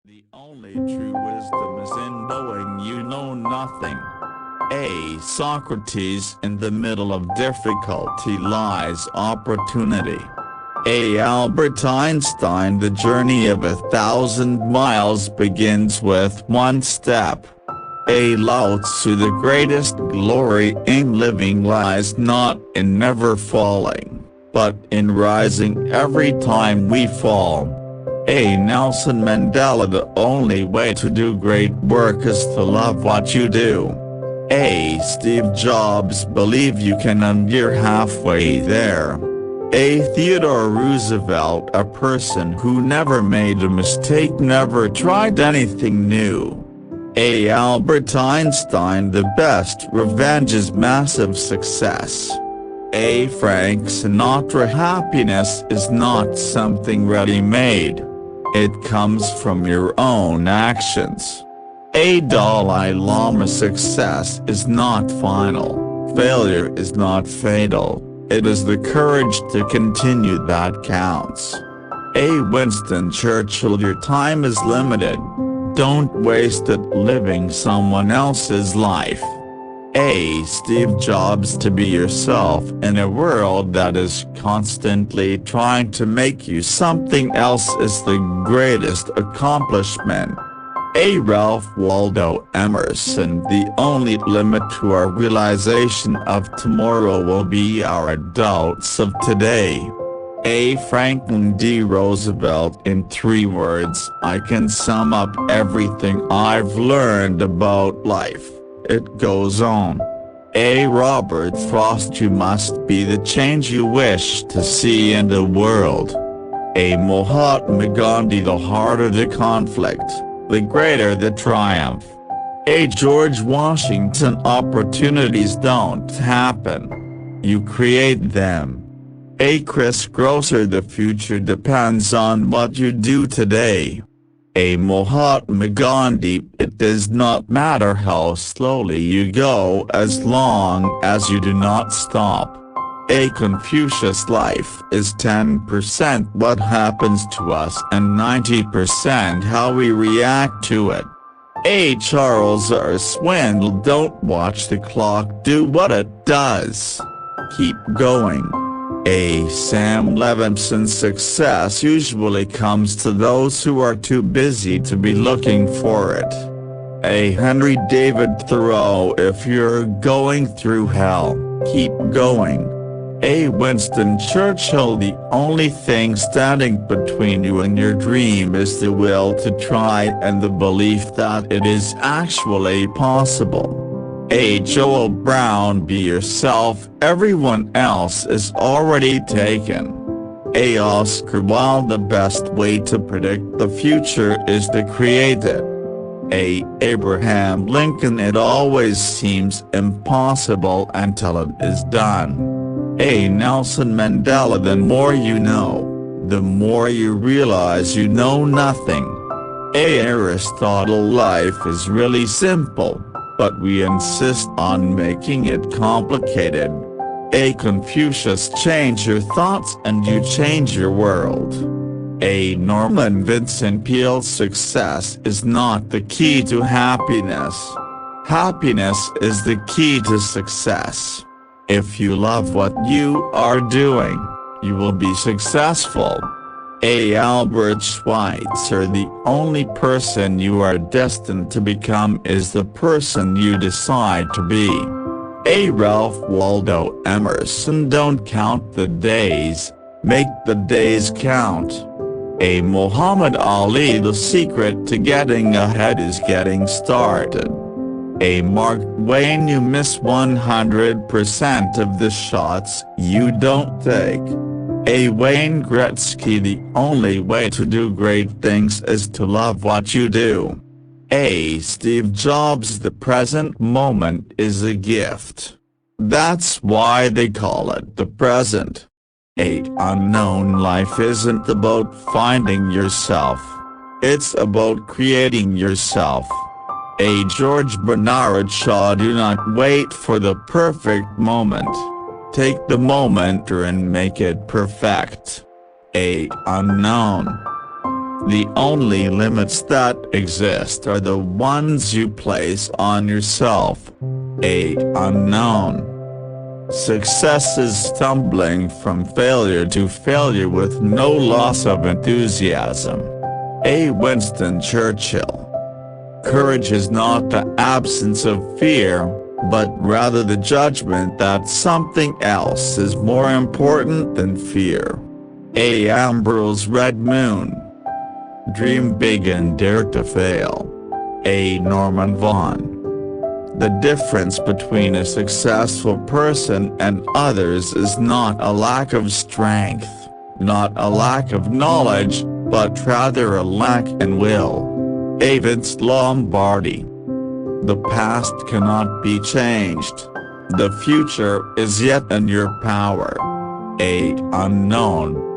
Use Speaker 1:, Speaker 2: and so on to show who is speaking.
Speaker 1: The only true wisdom is in knowing you know nothing. A. Socrates, in the middle of difficulty lies opportunity. A. Albert Einstein, the journey of 1,000 miles begins with one step. A. Lao Tzu, the greatest glory in living lies not in never falling, but in rising every time we fall. A. Nelson Mandela, the only way to do great work is to love what you do. A. Steve Jobs, believe you can and you're halfway there. A. Theodore Roosevelt, a person who never made a mistake, never tried anything new. A. Albert Einstein, the best revenge is massive success. A. Frank Sinatra, happiness is not something ready-made. It comes from your own actions. A. Dalai Lama, success is not final, failure is not fatal, it is the courage to continue that counts. A. Winston Churchill, your time is limited. Don't waste it living someone else's life. A. Steve Jobs, to be yourself in a world that is constantly trying to make you something else is the greatest accomplishment. A. Ralph Waldo Emerson, the only limit to our realization of tomorrow will be our adults of today. A. Franklin D. Roosevelt, in 3 words I can sum up everything I've learned about life. It goes on. A. Robert Frost, you must be the change you wish to see in the world. A. Mahatma Gandhi, the harder the conflict, the greater the triumph. A. George Washington, opportunities don't happen. You create them. A. Chris Grosser, the future depends on what you do today. A. Mahatma Gandhi, it does not matter how slowly you go as long as you do not stop. A. Confucius, life is 10% what happens to us and 90% how we react to it. A. Charles R. Swindoll, don't watch the clock, do what it does. Keep going. A. Sam Levinson, success usually comes to those who are too busy to be looking for it. A. Henry David Thoreau, if you're going through hell, keep going. A. Winston Churchill, the only thing standing between you and your dream is the will to try and the belief that it is actually possible. A. Joel Brown, be yourself, everyone else is already taken. A. Oscar Wilde, the best way to predict the future is to create it. A. Abraham Lincoln, it always seems impossible until it is done. A. Nelson Mandela, the more you know, the more you realize you know nothing. A. Aristotle, life is really simple, but we insist on making it complicated. A. Confucius, change your thoughts and you change your world. A. Norman Vincent Peale, success is not the key to happiness. Happiness is the key to success. If you love what you are doing, you will be successful. A. Albert Schweitzer, the only person you are destined to become is the person you decide to be. A. Ralph Waldo Emerson, don't count the days, make the days count. A. Muhammad Ali, the secret to getting ahead is getting started. A. Mark Twain, you miss 100% of the shots you don't take. A. Wayne Gretzky, the only way to do great things is to love what you do. A. Steve Jobs, the present moment is a gift. That's why they call it the present. A. Unknown, life isn't about finding yourself. It's about creating yourself. A. George Bernard Shaw, do not wait for the perfect moment. Take the moment and make it perfect. A. Unknown. The only limits that exist are the ones you place on yourself. A. Unknown. Success is stumbling from failure to failure with no loss of enthusiasm. A. Winston Churchill. Courage is not the absence of fear, but rather the judgment that something else is more important than fear. A. Ambrose Red Moon. Dream big and dare to fail. A. Norman Vaughan. The difference between a successful person and others is not a lack of strength, not a lack of knowledge, but rather a lack in will. A. Vince Lombardi. The past cannot be changed. The future is yet in your power. A. Unknown.